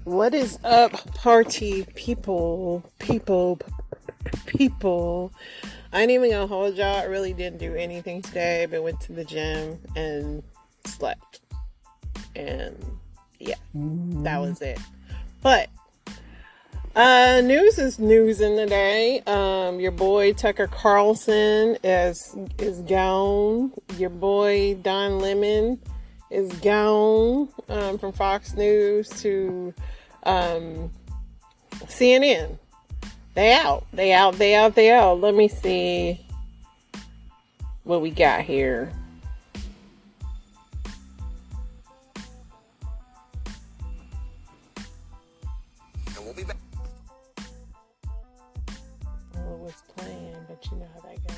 What is up, party people? I ain't even gonna hold y'all. I really didn't do anything today, but went to the gym and slept. And yeah, that was it. But news is news in the day. Your boy Tucker Carlson is gone. Your boy Don Lemon is gone from Fox News to CNN. They out. Let me see what we got here. And we'll be back. Well, it was playing, but you know how that goes.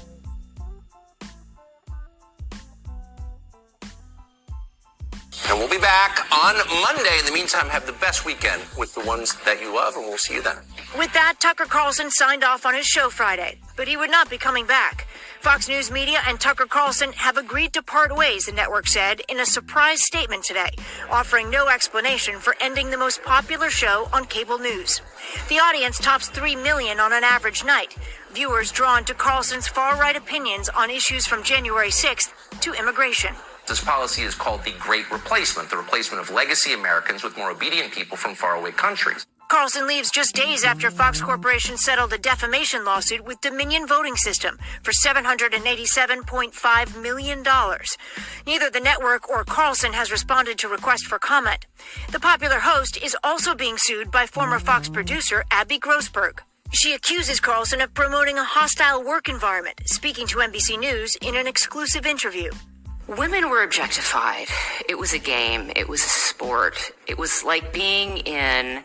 And we'll be back on Monday. In the meantime, have the best weekend with the ones that you love, and we'll see you then. With that, Tucker Carlson signed off on his show Friday, but he would not be coming back. Fox News Media and Tucker Carlson have agreed to part ways, the network said in a surprise statement today, offering no explanation for ending the most popular show on cable news. The audience tops 3 million on an average night, viewers drawn to Carlson's far-right opinions on issues from January 6th to immigration. This policy is called the Great Replacement, the replacement of legacy Americans with more obedient people from faraway countries. Carlson leaves just days after Fox Corporation settled a defamation lawsuit with Dominion Voting System for $787.5 million. Neither the network or Carlson has responded to requests for comment. The popular host is also being sued by former Fox producer Abby Grossberg. She accuses Carlson of promoting a hostile work environment, speaking to NBC News in an exclusive interview. Women were objectified. It was a game. It was a sport. It was like being in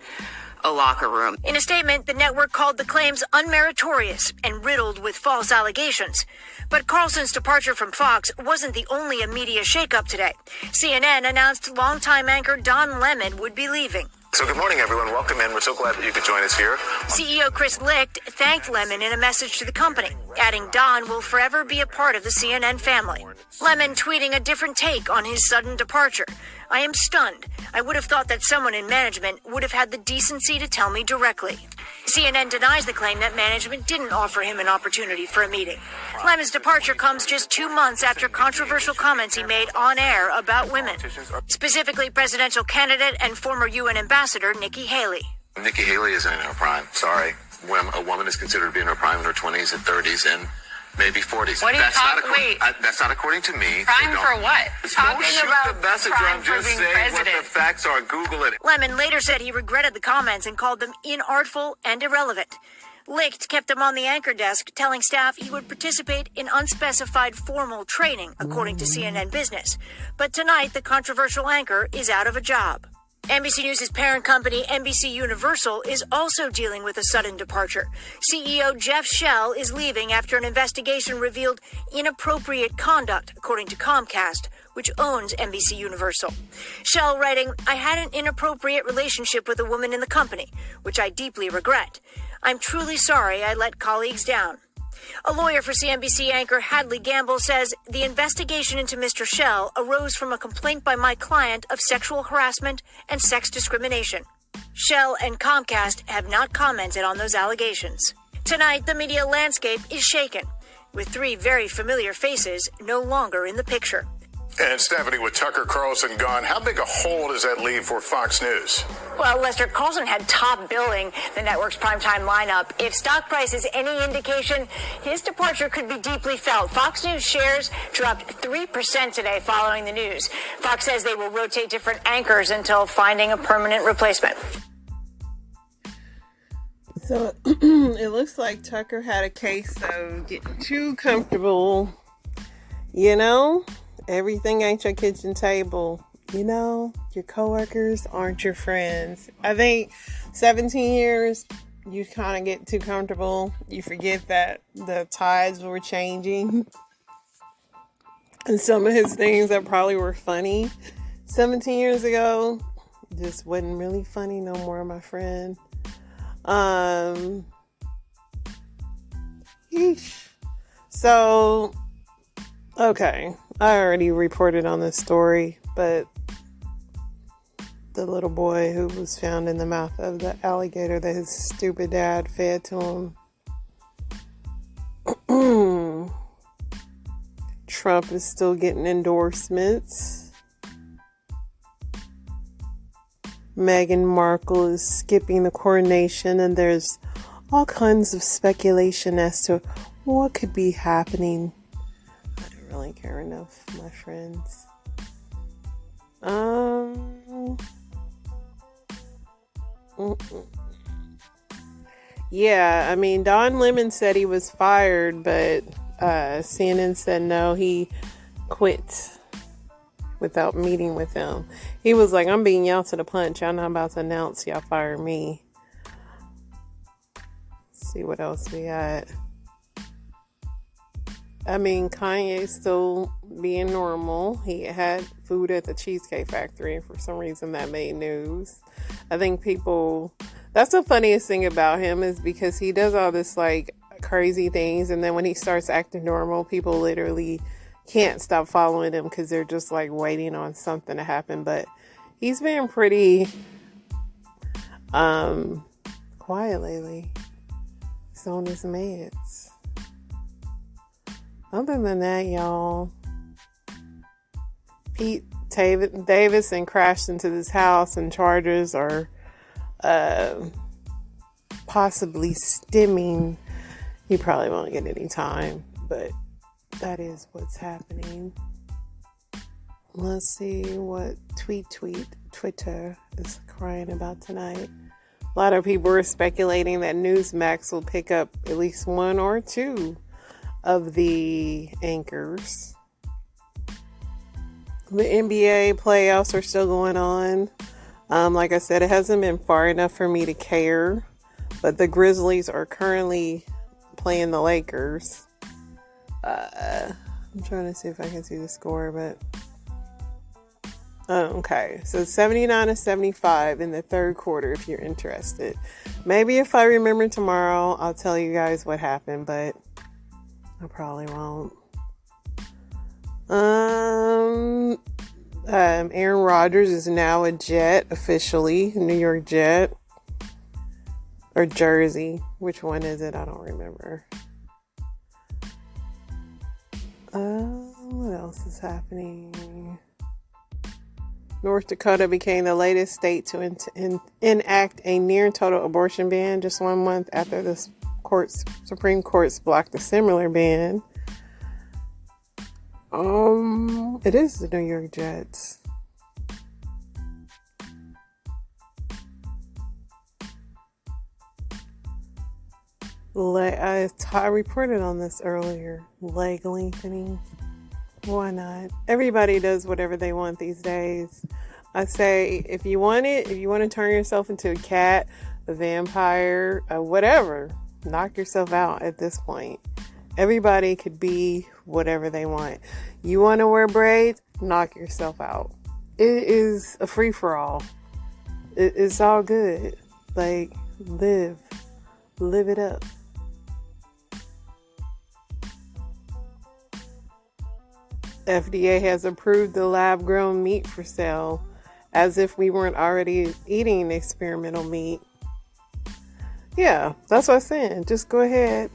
a locker room. In a statement, the network called the claims unmeritorious and riddled with false allegations. But Carlson's departure from Fox wasn't the only media shakeup today. CNN announced longtime anchor Don Lemon would be leaving. So good morning, everyone. Welcome in. We're so glad that you could join us here. CEO Chris Licht thanked Lemon in a message to the company, adding Don will forever be a part of the CNN family. Lemon tweeting a different take on his sudden departure. I am stunned. I would have thought that someone in management would have had the decency to tell me directly. CNN denies the claim that management didn't offer him an opportunity for a meeting. Lemon's departure comes just 2 months after controversial comments he made on air about women, specifically presidential candidate and former UN ambassador Nikki Haley. Nikki Haley isn't in her prime. Sorry. When a woman is considered to be in her prime in her 20s and 30s and maybe 40s. What are you talking? Wait. That's not according to me. Prime for what? Talking about the messenger. prime I'm for just being saying president. what the facts are. Google it. Lemon later said he regretted the comments and called them inartful and irrelevant. Licht kept him on the anchor desk, telling staff he would participate in unspecified formal training, according to CNN Business. But tonight, the controversial anchor is out of a job. NBC News' parent company, NBC Universal, is also dealing with a sudden departure. CEO Jeff Shell is leaving after an investigation revealed inappropriate conduct, according to Comcast, which owns NBC Universal. Shell writing, I had an inappropriate relationship with a woman in the company, which I deeply regret. I'm truly sorry I let colleagues down. A lawyer for CNBC anchor Hadley Gamble says the investigation into Mr. Shell arose from a complaint by my client of sexual harassment and sex discrimination. Shell and Comcast have not commented on those allegations. Tonight, the media landscape is shaken, with 3 very familiar faces no longer in the picture. And Stephanie, with Tucker Carlson gone, how big a hole does that leave for Fox News? Well, Lester, Carlson had top billing the network's primetime lineup. If stock price is any indication, his departure could be deeply felt. Fox News shares dropped 3% today following the news. Fox says they will rotate different anchors until finding a permanent replacement. So it looks like Tucker had a case of getting too comfortable. You know, everything ain't your kitchen table. You know, your coworkers aren't your friends. I think 17 years, you kind of get too comfortable. You forget that the tides were changing. And some of his things that probably were funny 17 years ago just wasn't really funny no more, my friend. So, okay, I already reported on this story, but the little boy who was found in the mouth of the alligator that his stupid dad fed to him. Trump is still getting endorsements. Meghan Markle is skipping the coronation, and there's all kinds of speculation as to what could be happening. I don't really care enough, my friends. Yeah, I mean, Don Lemon said he was fired, but CNN said no, he quit without meeting with them. He was like, I'm beating y'all to the punch. Y'all not about to announce y'all fired me. Let's see what else we got. I mean, Kanye's still being normal. He had food at the Cheesecake Factory, and for some reason that made news. I think people... That's the funniest thing about him, is because he does all this, like, crazy things, and then when he starts acting normal, people literally can't stop following him because they're just, like, waiting on something to happen. But he's been pretty quiet lately. He's on his meds. Other than that, y'all, Pete Davidson crashed into this house, and charges are possibly stemming. He probably won't get any time, but that is what's happening. Let's see what Twitter is crying about tonight. A lot of people are speculating that Newsmax will pick up at least one or two of the anchors. The NBA playoffs are still going on. Like I said, it hasn't been far enough for me to care, but the Grizzlies are currently playing the Lakers. I'm trying to see if I can see the score, but okay, so 79-75 in the third quarter, if you're interested. Maybe if I remember tomorrow, I'll tell you guys what happened, but I probably won't. Aaron Rodgers is now a Jet, officially. New York Jet. Or Jersey. Which one is it? I don't remember. What else is happening? North Dakota became the latest state to enact a near total abortion ban just 1 month after the Supreme Court's blocked a similar ban. It is the New York Jets. I reported on this earlier. Leg lengthening. Why not? Everybody does whatever they want these days. I say, if you want to turn yourself into a cat, a vampire, whatever, knock yourself out at this point. Everybody could be whatever they want. You want to wear braids? Knock yourself out. It is a free-for-all. It's all good. Like, live it up. FDA has approved the lab-grown meat for sale, as if we weren't already eating experimental meat. Yeah, that's what I'm saying. Just go ahead.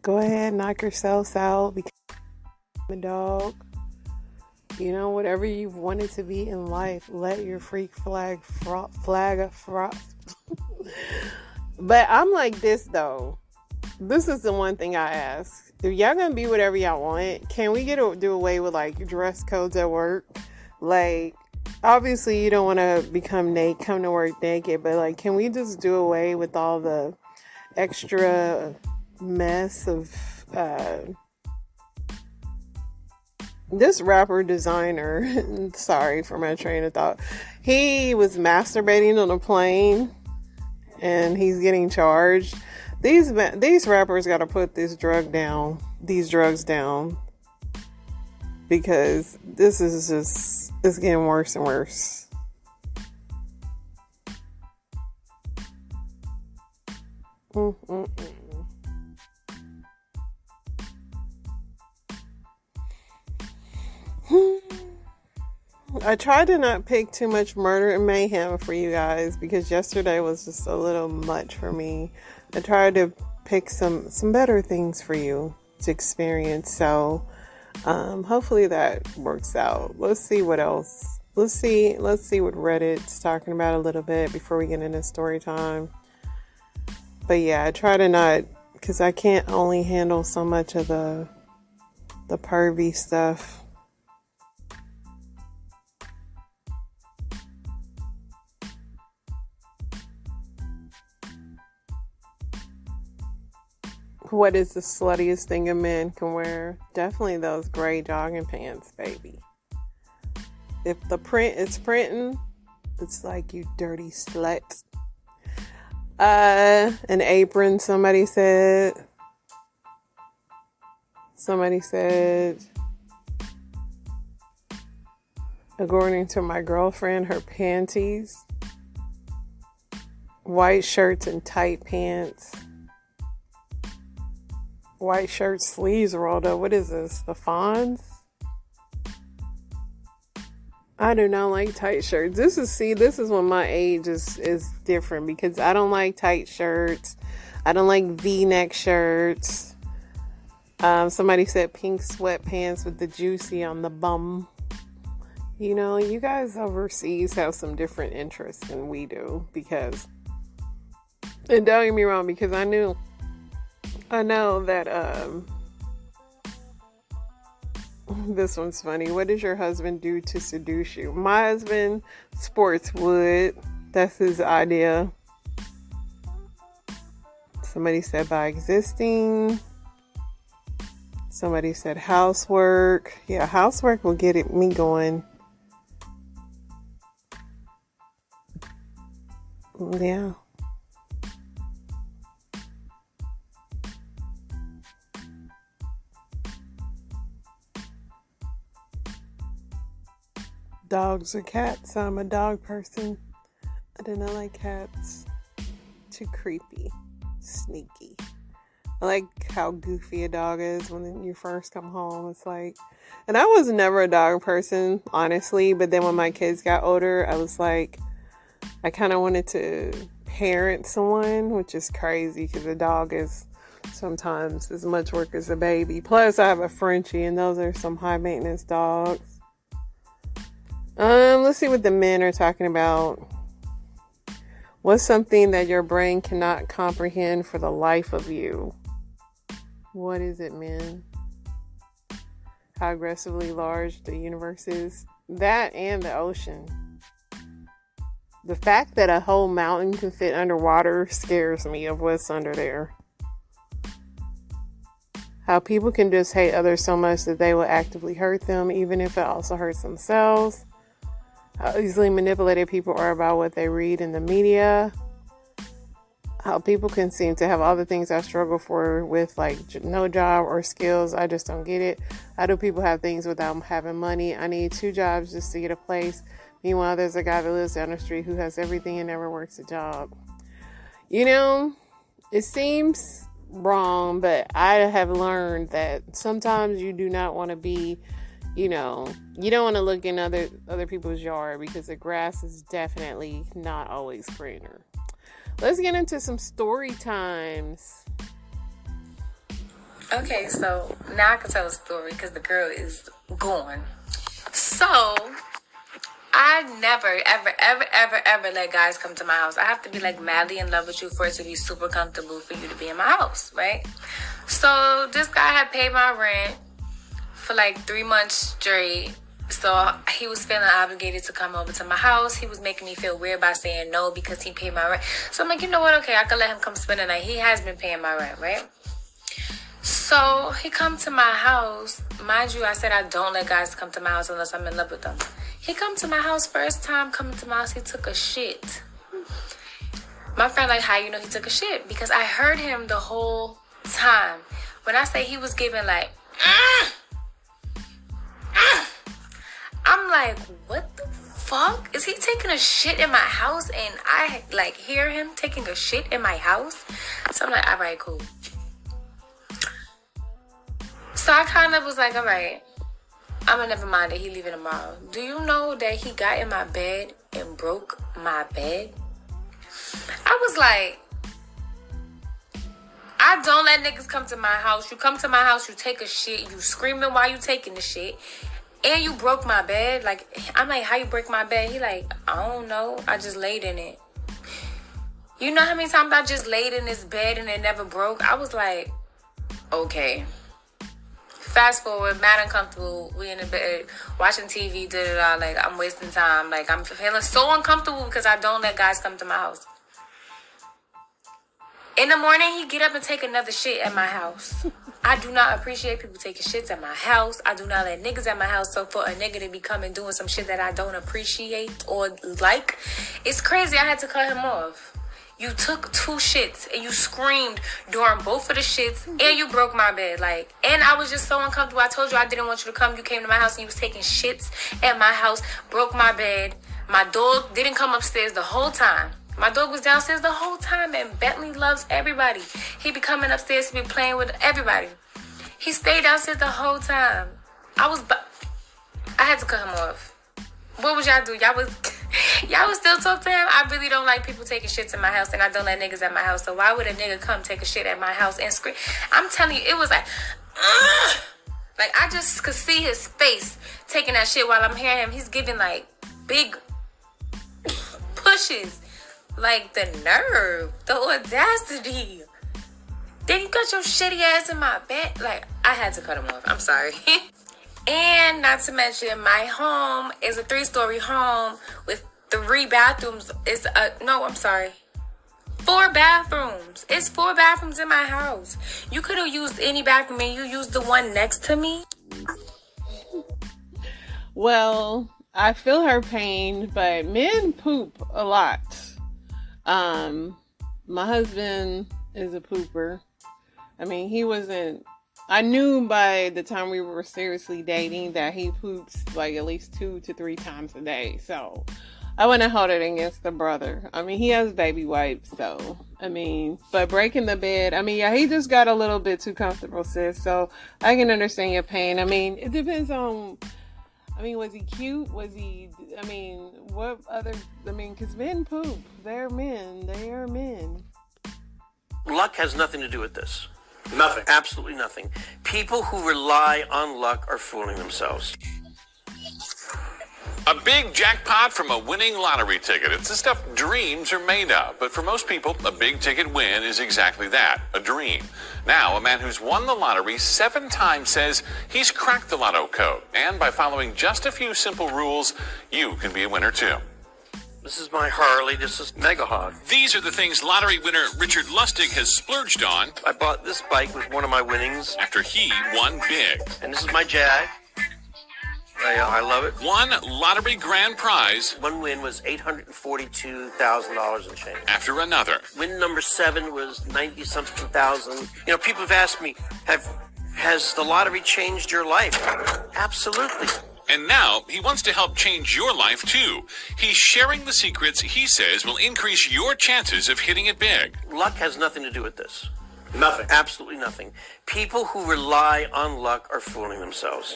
Go ahead, knock yourselves out, become a dog. You know, whatever you've wanted to be in life, let your freak flag. But I'm like this, though. This is the one thing I ask. If y'all gonna be whatever y'all want, can we do away with, like, dress codes at work? Like, obviously you don't want to come to work naked, but, like, can we just do away with all the extra mess of this rapper designer? Sorry for my train of thought. He was masturbating on a plane and he's getting charged. These rappers got to put these drugs down, because this is just, it's getting worse and worse. I tried to not pick too much murder and mayhem for you guys because yesterday was just a little much for me. I tried to pick some better things for you to experience. So hopefully that works out. Let's see what else. Let's see what Reddit's talking about a little bit before we get into story time. But yeah, I try to not, because I can't only handle so much of the pervy stuff. What is the sluttiest thing a man can wear? Definitely those gray jogging pants, baby. If the print is printing, it's like, you dirty slut. An apron, somebody said. According to my girlfriend, her panties. White shirts and tight pants. White shirt sleeves rolled up. What is this? The Fonz? I do not like tight shirts. This is when my age is different because I don't like tight shirts. I don't like V-neck shirts. Somebody said pink sweatpants with the juicy on the bum. You know, you guys overseas have some different interests than we do because, and don't get me wrong, because I know that this one's funny. What does your husband do to seduce you? My husband sports wood. That's his idea. Somebody said by existing. Somebody said housework. Yeah, housework will get me going. Yeah. Dogs or cats? I'm a dog person. I do not like cats. Too creepy. Sneaky. I like how goofy a dog is when you first come home. It's like, and I was never a dog person, honestly, but then when my kids got older, I was like, I kind of wanted to parent someone, which is crazy because a dog is sometimes as much work as a baby. Plus, I have a Frenchie, and those are some high maintenance dogs. Let's see what the men are talking about. What's something that your brain cannot comprehend for the life of you? What is it, men? How aggressively large the universe is. That and the ocean. The fact that a whole mountain can fit underwater scares me of what's under there. How people can just hate others so much that they will actively hurt them, even if it also hurts themselves. How easily manipulated people are about what they read in the media. How people can seem to have all the things I struggle for with, like no job or skills. I just don't get it. How do people have things without having money? I need 2 jobs just to get a place. Meanwhile, there's a guy that lives down the street who has everything and never works a job. You know, it seems wrong, but I have learned that sometimes you do not want to be, you know, you don't want to look in other people's yard because the grass is definitely not always greener. Let's get into some story times. Okay, so now I can tell a story because the girl is gone. So, I never, ever let guys come to my house. I have to be like madly in love with you for it to be super comfortable for you to be in my house, right? So, this guy had paid my rent for like 3 months straight. So he was feeling obligated to come over to my house. He was making me feel weird by saying no because he paid my rent. So I'm like, you know what? Okay, I could let him come spend the night. He has been paying my rent, right? So he come to my house. Mind you, I said I don't let guys come to my house unless I'm in love with them. He come to my house. First time coming to my house, he took a shit. My friend like, how you know he took a shit? Because I heard him the whole time. When I say he was giving like, I'm like, what the fuck? Is he taking a shit in my house and I like hear him taking a shit in my house? So I'm like, all right, cool. So I kind of was like, all right, I'ma never mind that he leaving tomorrow. Do you know that he got in my bed and broke my bed? I was like, I don't let niggas come to my house. You come to my house, you take a shit, you screaming while you taking the shit, and you broke my bed. Like, I'm like, how you break my bed? He like, I don't know. I just laid in it. You know how many times I just laid in this bed and it never broke? I was like, okay. Fast forward, mad uncomfortable. We in the bed watching TV, like I'm wasting time. Like I'm feeling so uncomfortable because I don't let guys come to my house. In the morning, he get up and take another shit at my house. I do not appreciate people taking shits at my house. I do not let niggas at my house. So for a nigga to be coming doing some shit that I don't appreciate or like, it's crazy. I had to cut him off. You took 2 shits and you screamed during both of the shits and you broke my bed. Like, and I was just so uncomfortable. I told you I didn't want you to come. You came to my house and you was taking shits at my house, broke my bed. My dog didn't come upstairs the whole time. My dog was downstairs the whole time, and Bentley loves everybody. He be coming upstairs to be playing with everybody. He stayed downstairs the whole time. I had to cut him off. What would y'all do? Y'all would still talk to him? I really don't like people taking shits in my house, and I don't let niggas at my house. So why would a nigga come take a shit at my house and scream? I'm telling you, it was like, ugh. Like I just could see his face taking that shit while I'm hearing him. He's giving like big pushes. Like the nerve, the audacity. Then you got your shitty ass in my bed. Like, I had to cut him off. I'm sorry. And not to mention, my home is a 3-story home with 3 bathrooms. 4 bathrooms. It's 4 bathrooms in my house. You could have used any bathroom and you used the one next to me. Well, I feel her pain, but men poop a lot. My husband is a pooper. I mean, I knew by the time we were seriously dating that he poops like at least 2 to 3 times a day. So I wouldn't hold it against the brother. I mean, he has baby wipes, so I mean, but breaking the bed, I mean, yeah, he just got a little bit too comfortable, sis. So I can understand your pain. I mean, it depends on, was he cute? Because men poop. They're men. They are men. Luck has nothing to do with this. Nothing. Absolutely nothing. People who rely on luck are fooling themselves. A big jackpot from a winning lottery ticket. It's the stuff dreams are made of. But for most people, a big ticket win is exactly that, a dream. Now, a man who's won the lottery 7 times says he's cracked the lotto code. And by following just a few simple rules, you can be a winner too. This is my Harley. This is Mega Hog. These are the things lottery winner Richard Lustig has splurged on. I bought this bike with one of my winnings. After he won big. And this is my Jag. I love it. One lottery grand prize. One win was $842,000 in change. After another. Win number 7 was 90-something thousand. You know, people have asked me, has the lottery changed your life? Absolutely. And now he wants to help change your life too. He's sharing the secrets he says will increase your chances of hitting it big. Luck has nothing to do with this. Nothing. Absolutely nothing. People who rely on luck are fooling themselves.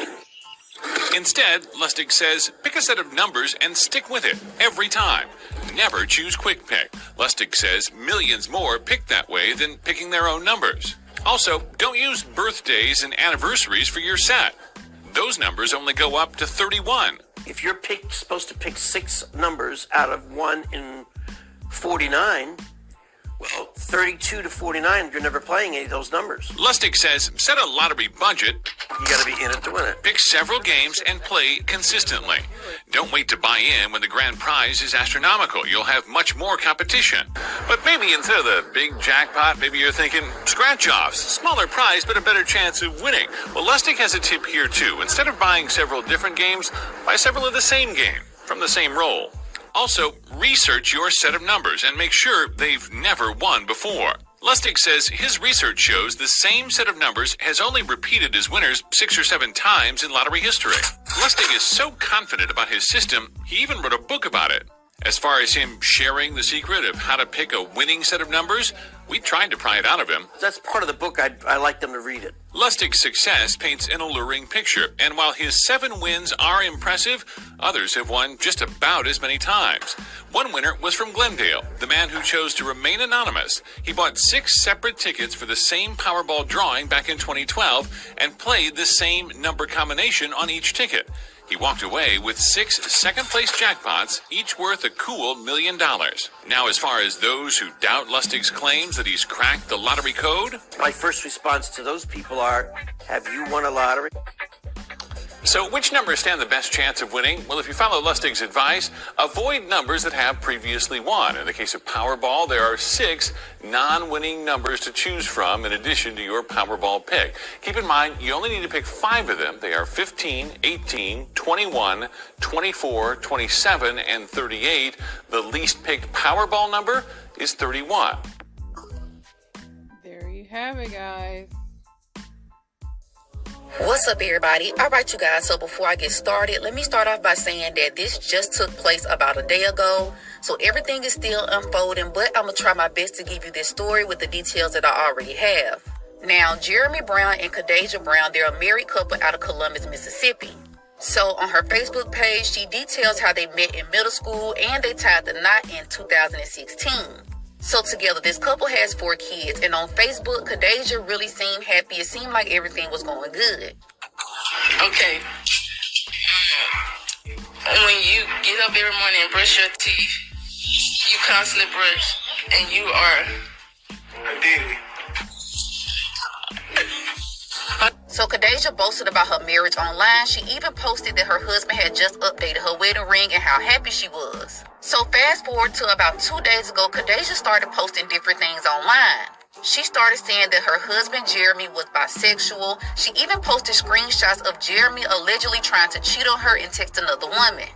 Instead, Lustig says, pick a set of numbers and stick with it every time. Never choose quick pick. Lustig says millions more pick that way than picking their own numbers. Also, don't use birthdays and anniversaries for your set. Those numbers only go up to 31. If you're supposed to pick 6 numbers out of 1 in 49, well, 32 to 49, you're never playing any of those numbers. Lustig says, set a lottery budget. You got to be in it to win it. Pick several games and play consistently. Don't wait to buy in when the grand prize is astronomical. You'll have much more competition. But maybe instead of the big jackpot, maybe you're thinking scratch-offs. Smaller prize, but a better chance of winning. Well, Lustig has a tip here, too. Instead of buying several different games, buy several of the same game from the same roll. Also, research your set of numbers and make sure they've never won before. Lustig says his research shows the same set of numbers has only repeated as winners 6 or 7 times in lottery history. Lustig is so confident about his system, he even wrote a book about it. As far as him sharing the secret of how to pick a winning set of numbers, We tried to pry it out of him. That's part of the book. I like them to read it. Lustig's success paints an alluring picture, and while his 7 wins are impressive, others have won just about as many times. One winner was from Glendale, the man who chose to remain anonymous. He bought 6 separate tickets for the same Powerball drawing back in 2012 and played the same number combination on each ticket. He walked away with 6 second-place jackpots, each worth a cool $1 million. Now, as far as those who doubt Lustig's claims that he's cracked the lottery code, My first response to those people are, have you won a lottery? so which numbers stand the best chance of winning? Well, if you follow Lustig's advice, avoid numbers that have previously won. In the case of Powerball, there are 6 non-winning numbers to choose from in addition to your Powerball pick. Keep in mind, you only need to pick 5 of them. They are 15, 18, 21, 24, 27, and 38. The least picked Powerball number is 31. There you have it, guys. What's up, everybody? All right, you guys. So before I get started, let me start off by saying that this just took place about a day ago. So everything is still unfolding, but I'm going to try my best to give you this story with the details that I already have. Now, Jeremy Brown and Kadasia Brown, they're a married couple out of Columbus, Mississippi. So on her Facebook page, she details how they met in middle school and they tied the knot in 2016. So together, this couple has 4 kids, and on Facebook, Kadasia really seemed happy. It seemed like everything was going good. Okay. When you get up every morning and brush your teeth, you constantly brush, and you are a daddy. So Kadasia boasted about her marriage online. She even posted that her husband had just updated her wedding ring and how happy she was. So fast forward to about 2 days ago, Kadasia started posting different things online. She started saying that her husband Jeremy was bisexual. She even posted screenshots of Jeremy allegedly trying to cheat on her and text another woman.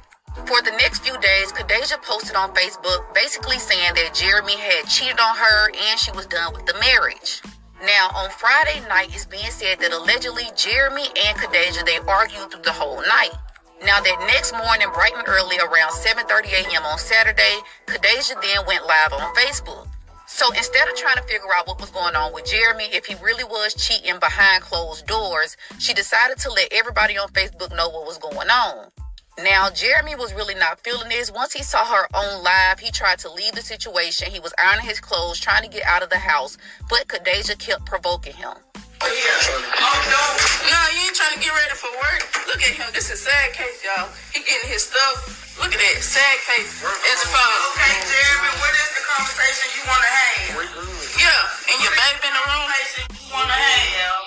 For the next few days, Kadasia posted on Facebook basically saying that Jeremy had cheated on her and she was done with the marriage. Now, on Friday night, it's being said that allegedly Jeremy and Kadasia, they argued through the whole night. Now, that next morning, bright and early, around 7:30 a.m. on Saturday, Kadasia then went live on Facebook. So instead of trying to figure out what was going on with Jeremy, if he really was cheating behind closed doors, she decided to let everybody on Facebook know what was going on. Now, Jeremy was really not feeling this. Once he saw her on live, he tried to leave the situation. He was ironing his clothes, trying to get out of the house, but Kadasia kept provoking him. Oh, no, you ain't trying to get ready for work. Look at him. This is a sad case, y'all. He getting his stuff. Look at that. Sad case. It's fun. Okay, Jeremy, what is the conversation you want to have? Yeah, and your baby in the room. You want to have.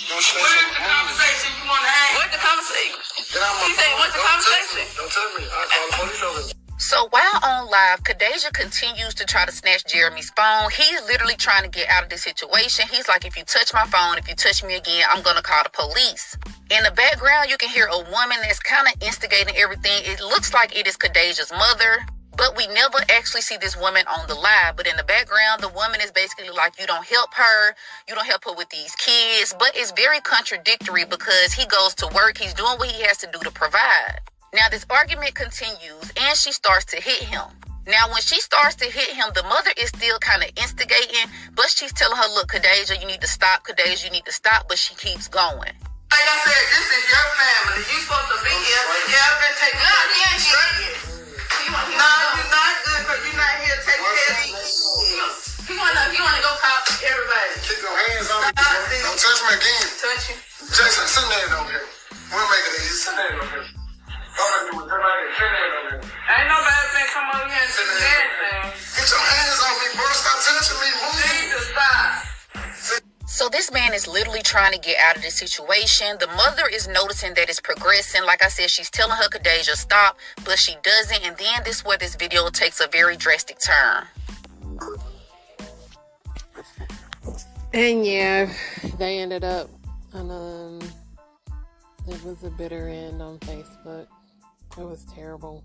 What is the conversation you want to have? What's the conversation? He said, what's the conversation? Don't tell me. I'll call the police over. So while on live, Kadasia continues to try to snatch Jeremy's phone. He's literally trying to get out of this situation. He's like, if you touch my phone, if you touch me again, I'm going to call the police. In the background, you can hear a woman that's kind of instigating everything. It looks like it is Kadasia's mother, but we never actually see this woman on the live. But in the background, the woman is basically like, you don't help her. You don't help her with these kids. But it's very contradictory because he goes to work. He's doing what he has to do to provide. Now, this argument continues, and she starts to hit him. Now, when she starts to hit him, the mother is still kind of instigating, but she's telling her, look, Kadasia, you need to stop. Kadasia, you need to stop, but she keeps going. Like I said, this is your family. You supposed to be here. Yeah, I've been taking care of these straight. No, you're not good because you're not here taking care of these. You wanna go call everybody. Keep your hands on me. Don't touch me again. Touch you. Jason, sit down over here. We'll make it easy. Sit down over here. Ain't nobody been come over here and do anything. Get your hands on me, bro. Stop touching me. Move. You need to stop. So this man is literally trying to get out of this situation. The mother is noticing that it's progressing. Like I said, she's telling her Kadasia stop, but she doesn't. And then this is where this video takes a very drastic turn. And yeah, they ended up on it was a bitter end on Facebook. It was terrible.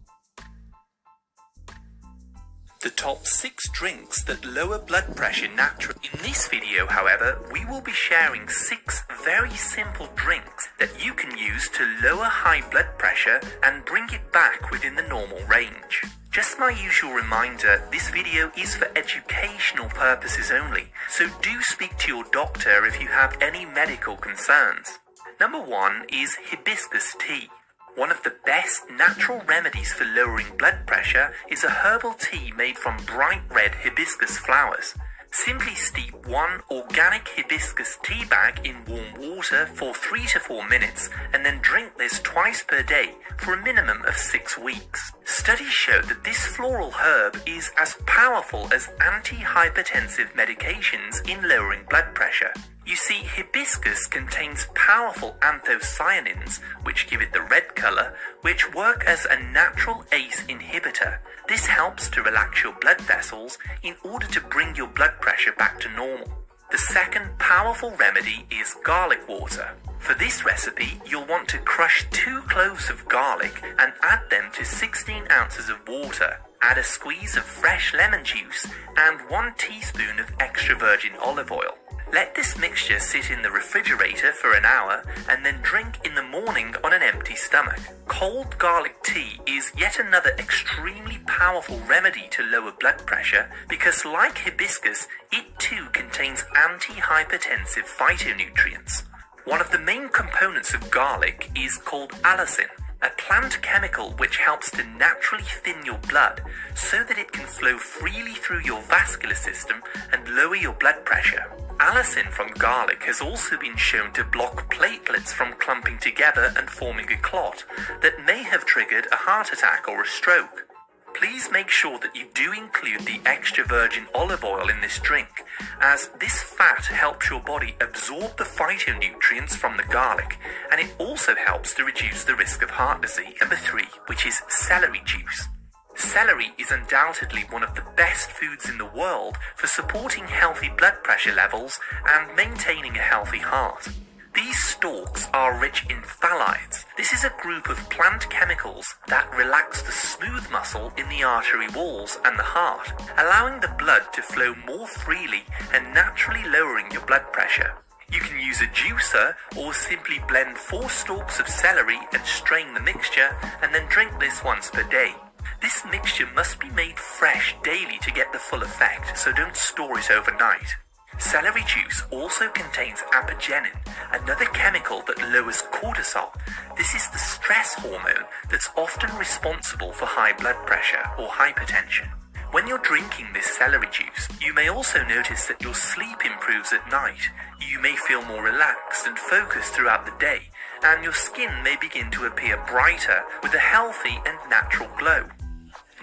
The top 6 drinks that lower blood pressure naturally. In this video, however, we will be sharing 6 very simple drinks that you can use to lower high blood pressure and bring it back within the normal range. Just my usual reminder, this video is for educational purposes only, so do speak to your doctor if you have any medical concerns. Number 1 is hibiscus tea. One of the best natural remedies for lowering blood pressure is a herbal tea made from bright red hibiscus flowers. Simply steep 1 organic hibiscus tea bag in warm water for 3 to 4 minutes and then drink this twice per day for a minimum of 6 weeks. Studies show that this floral herb is as powerful as antihypertensive medications in lowering blood pressure. You see, hibiscus contains powerful anthocyanins, which give it the red color, which work as a natural ACE inhibitor. This helps to relax your blood vessels in order to bring your blood pressure back to normal. The second powerful remedy is garlic water. For this recipe, you'll want to crush 2 cloves of garlic and add them to 16 ounces of water. Add a squeeze of fresh lemon juice and 1 teaspoon of extra virgin olive oil. Let this mixture sit in the refrigerator for an hour and then drink in the morning on an empty stomach. Cold garlic tea is yet another extremely powerful remedy to lower blood pressure because, like hibiscus, it too contains antihypertensive phytonutrients. One of the main components of garlic is called allicin, a plant chemical which helps to naturally thin your blood so that it can flow freely through your vascular system and lower your blood pressure. Allicin from garlic has also been shown to block platelets from clumping together and forming a clot that may have triggered a heart attack or a stroke. Please make sure that you do include the extra virgin olive oil in this drink, as this fat helps your body absorb the phytonutrients from the garlic, and it also helps to reduce the risk of heart disease. Number 3, which is celery juice. Celery is undoubtedly one of the best foods in the world for supporting healthy blood pressure levels and maintaining a healthy heart. These stalks are rich in phthalates. This is a group of plant chemicals that relax the smooth muscle in the artery walls and the heart, allowing the blood to flow more freely and naturally lowering your blood pressure. You can use a juicer or simply blend 4 stalks of celery and strain the mixture and then drink this once per day. This mixture must be made fresh daily to get the full effect, so don't store it overnight. Celery juice also contains apigenin, another chemical that lowers cortisol. This is the stress hormone that's often responsible for high blood pressure or hypertension. When you're drinking this celery juice, you may also notice that your sleep improves at night. You may feel more relaxed and focused throughout the day, and your skin may begin to appear brighter with a healthy and natural glow.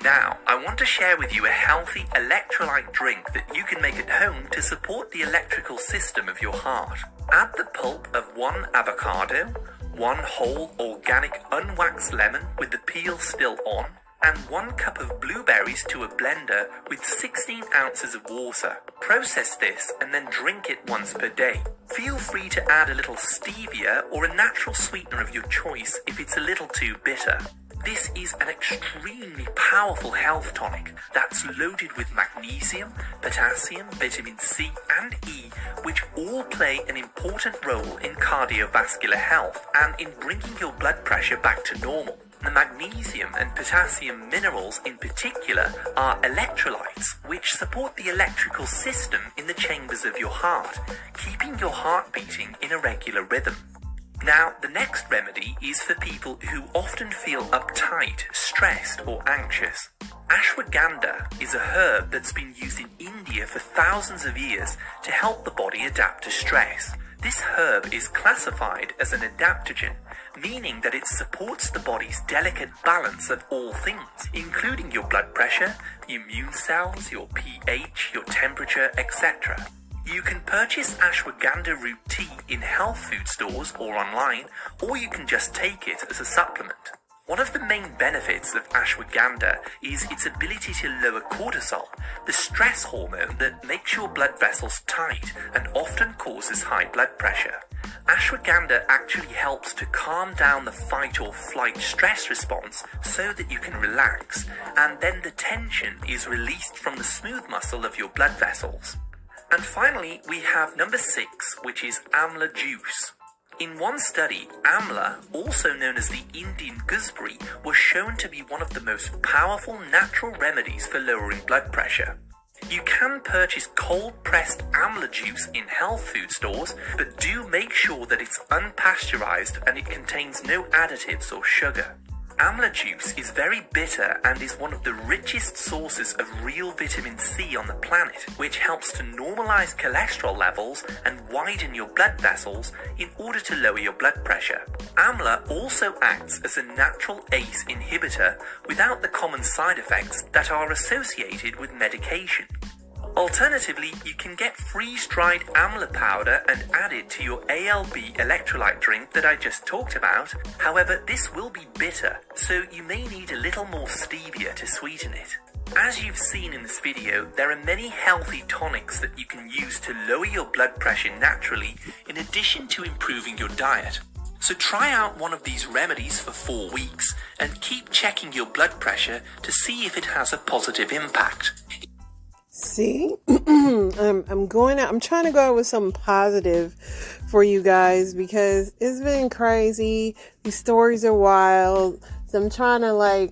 Now, I want to share with you a healthy electrolyte drink that you can make at home to support the electrical system of your heart. Add the pulp of 1 avocado, 1 whole organic unwaxed lemon with the peel still on, and 1 cup of blueberries to a blender with 16 ounces of water. Process this and then drink it once per day. Feel free to add a little stevia or a natural sweetener of your choice if it's a little too bitter. This is an extremely powerful health tonic that's loaded with magnesium, potassium, vitamin C and E, which all play an important role in cardiovascular health and in bringing your blood pressure back to normal. The magnesium and potassium minerals in particular are electrolytes which support the electrical system in the chambers of your heart, keeping your heart beating in a regular rhythm. Now, the next remedy is for people who often feel uptight, stressed or anxious. Ashwagandha is a herb that's been used in India for thousands of years to help the body adapt to stress. This herb is classified as an adaptogen, meaning that it supports the body's delicate balance of all things, including your blood pressure, the immune cells, your pH, your temperature, etc. You can purchase ashwagandha root tea in health food stores or online, or you can just take it as a supplement. One of the main benefits of ashwagandha is its ability to lower cortisol, the stress hormone that makes your blood vessels tight and often causes high blood pressure. Ashwagandha actually helps to calm down the fight or flight stress response so that you can relax, and then the tension is released from the smooth muscle of your blood vessels. And finally, we have number 6, which is amla juice. In one study, amla, also known as the Indian gooseberry, was shown to be one of the most powerful natural remedies for lowering blood pressure. You can purchase cold-pressed amla juice in health food stores, but do make sure that it's unpasteurized and it contains no additives or sugar. Amla juice is very bitter and is one of the richest sources of real vitamin C on the planet, which helps to normalize cholesterol levels and widen your blood vessels in order to lower your blood pressure. Amla also acts as a natural ACE inhibitor without the common side effects that are associated with medication. Alternatively, you can get freeze-dried amla powder and add it to your ALB electrolyte drink that I just talked about. However, this will be bitter, so you may need a little more stevia to sweeten it. As you've seen in this video, there are many healthy tonics that you can use to lower your blood pressure naturally, in addition to improving your diet. So try out one of these remedies for 4 weeks and keep checking your blood pressure to see if it has a positive impact. See, I'm going out. I'm trying to go out with something positive for you guys because it's been crazy. These stories are wild. So I'm trying to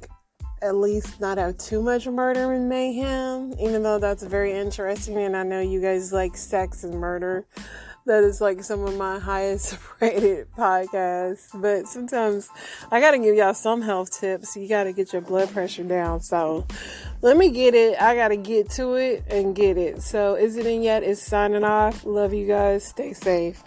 at least not have too much murder and mayhem, even though that's very interesting. And I know you guys like sex and murder. That is some of my highest rated podcasts. But sometimes I got to give y'all some health tips. You got to get your blood pressure down. So let me get it. I got to get to it and get it. So Is It In Yet is signing off. Love you guys. Stay safe.